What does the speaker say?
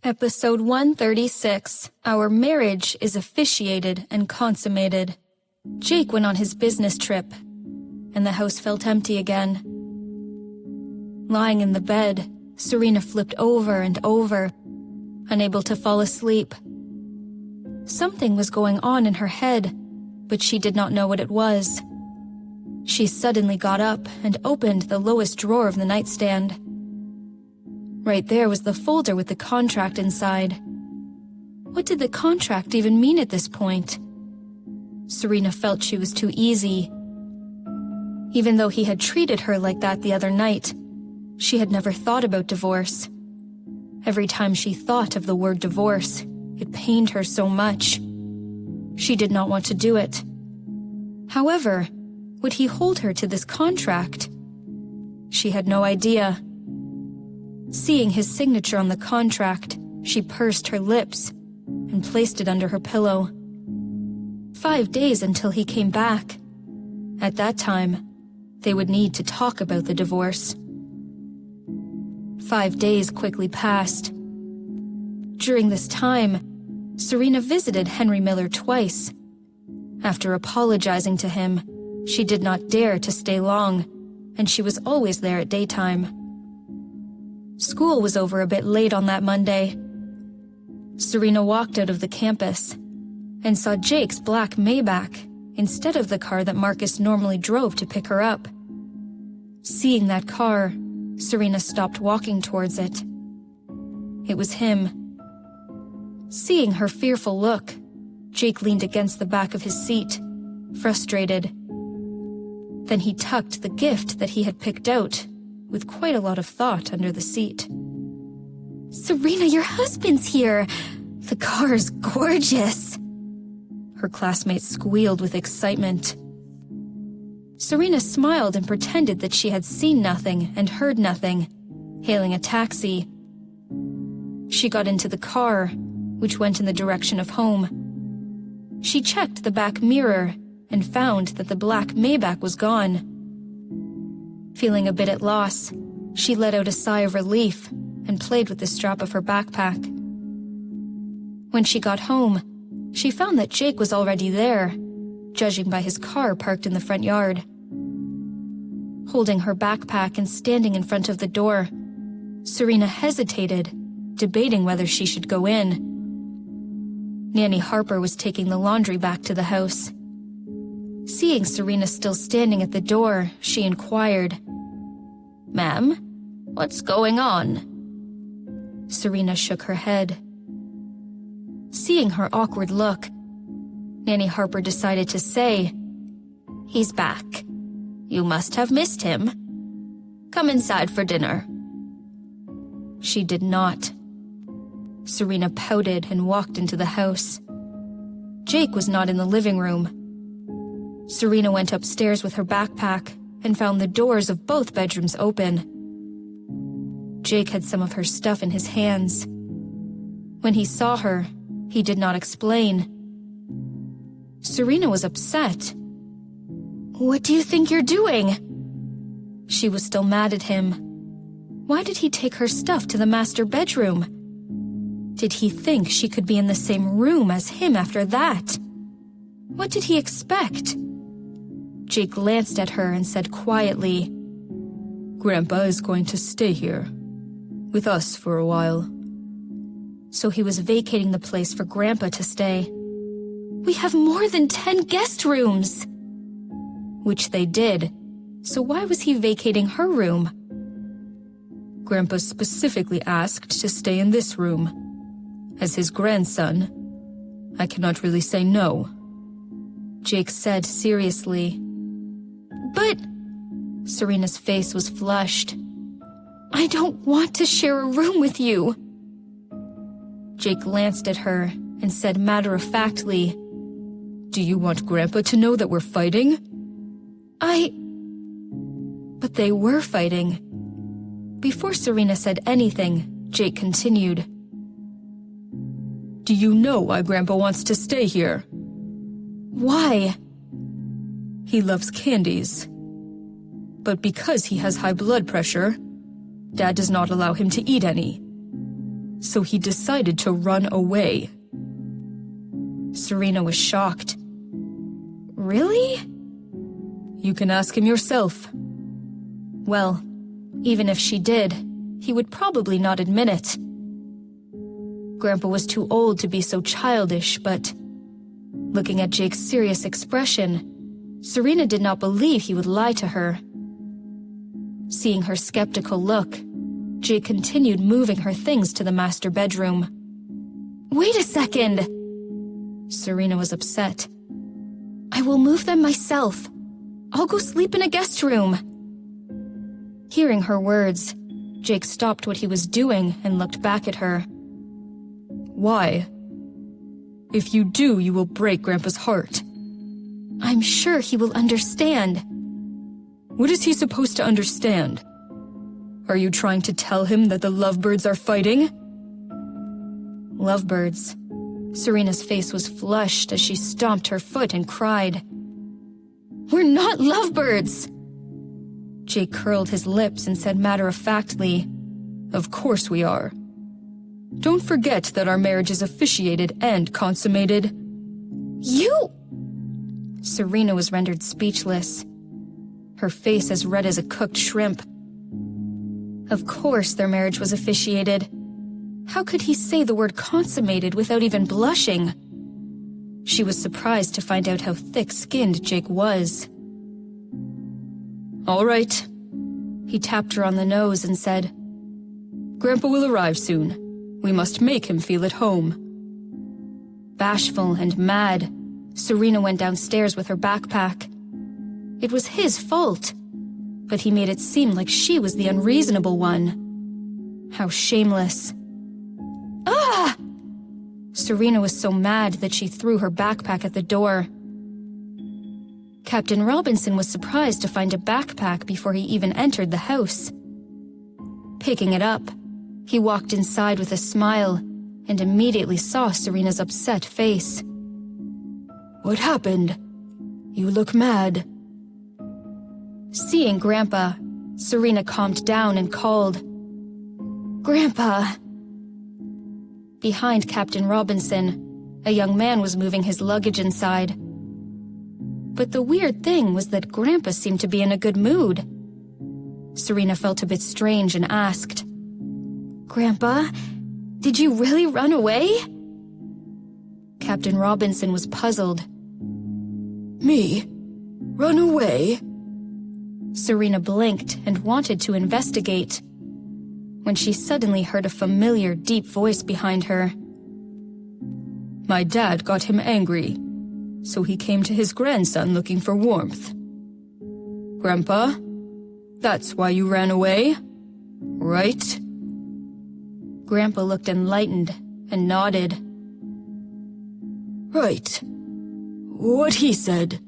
Episode 136, Our Marriage is Officiated and Consummated. Jake went on his business trip, and the house felt empty again. Lying in the bed, Serena flipped over and over, unable to fall asleep. Something was going on in her head, but she did not know what it was. She suddenly got up and opened the lowest drawer of the nightstand. Right there was the folder with the contract inside. What did the contract even mean at this point? Serena felt she was too easy. Even though he had treated her like that the other night, she had never thought about divorce. Every time she thought of the word divorce, it pained her so much. She did not want to do it. However, would he hold her to this contract? She had no idea. Seeing his signature on the contract, she pursed her lips and placed it under her pillow. 5 days until he came back. At that time, they would need to talk about the divorce. 5 days quickly passed. During this time, Serena visited Henry Miller twice. After apologizing to him, she did not dare to stay long, and she was always there at daytime. School was over a bit late on that Monday. Serena walked out of the campus and saw Jake's black Maybach instead of the car that Marcus normally drove to pick her up. Seeing that car, Serena stopped walking towards it. It was him. Seeing her fearful look, Jake leaned against the back of his seat, frustrated. Then he tucked the gift that he had picked out with quite a lot of thought under the seat. "Serena, your husband's here! The car's gorgeous!" Her classmates squealed with excitement. Serena smiled and pretended that she had seen nothing and heard nothing, hailing a taxi. She got into the car, which went in the direction of home. She checked the back mirror and found that the black Maybach was gone. Feeling a bit at loss, she let out a sigh of relief and played with the strap of her backpack. When she got home, she found that Jake was already there, judging by his car parked in the front yard. Holding her backpack and standing in front of the door, Serena hesitated, debating whether she should go in. Nanny Harper was taking the laundry back to the house. Seeing Serena still standing at the door, she inquired, "Ma'am, what's going on?" Serena shook her head. Seeing her awkward look, Nanny Harper decided to say, "He's back. You must have missed him. Come inside for dinner." She did not. Serena pouted and walked into the house. Jake was not in the living room. Serena went upstairs with her backpack and found the doors of both bedrooms open. Jake had some of her stuff in his hands. When he saw her, he did not explain. Serena was upset. "What do you think you're doing?" She was still mad at him. Why did he take her stuff to the master bedroom? Did he think she could be in the same room as him after that? What did he expect? Jake glanced at her and said quietly, "Grandpa is going to stay here, with us for a while." So he was vacating the place for Grandpa to stay. "We have more than 10 guest rooms!" Which they did, so why was he vacating her room? "Grandpa specifically asked to stay in this room. As his grandson, I cannot really say no," Jake said seriously. "But..." Serena's face was flushed. "I don't want to share a room with you." Jake glanced at her and said matter-of-factly, "Do you want Grandpa to know that we're fighting?" But they were fighting. Before Serena said anything, Jake continued, "Do you know why Grandpa wants to stay here?" "Why?" "He loves candies. But because he has high blood pressure, Dad does not allow him to eat any. So he decided to run away. Serena was shocked. Really? You can ask him yourself. Well, even if she did, he would probably not admit it. Grandpa was too old to be so childish, but looking at Jake's serious expression, Serena did not believe he would lie to her. Seeing her skeptical look, Jake continued moving her things to the master bedroom. Wait a second! Serena was upset. I will move them myself. I'll go sleep in a guest room. Hearing her words, Jake stopped what he was doing and looked back at her. Why? If you do, you will break Grandpa's heart. I'm sure he will understand. What is he supposed to understand? Are you trying to tell him that the lovebirds are fighting? Lovebirds. Serena's face was flushed as she stomped her foot and cried. We're not lovebirds! Jake curled his lips and said matter-of-factly, Of course we are. Don't forget that our marriage is officiated and consummated. You! Serena was rendered speechless, her face as red as a cooked shrimp. Of course their marriage was officiated. How could he say the word consummated without even blushing? She was surprised to find out how thick-skinned Jake was. All right. He tapped her on the nose and said, Grandpa will arrive soon. We must make him feel at home. Bashful and mad, Serena went downstairs with her backpack. It was his fault, but he made it seem like she was the unreasonable one. How shameless. Ah! Serena was so mad that she threw her backpack at the door. Captain Robinson was surprised to find a backpack before he even entered the house. Picking it up, he walked inside with a smile and immediately saw Serena's upset face. What happened? You look mad. Seeing Grandpa, Serena calmed down and called, Grandpa! Behind Captain Robinson, a young man was moving his luggage inside. But the weird thing was that Grandpa seemed to be in a good mood. Serena felt a bit strange and asked, Grandpa, did you really run away? Captain Robinson was puzzled. Me? Run away? Serena blinked and wanted to investigate, when she suddenly heard a familiar, deep voice behind her. My dad got him angry, so he came to his grandson looking for warmth. Grandpa, that's why you ran away, right? Grandpa looked enlightened and nodded. Right. What he said.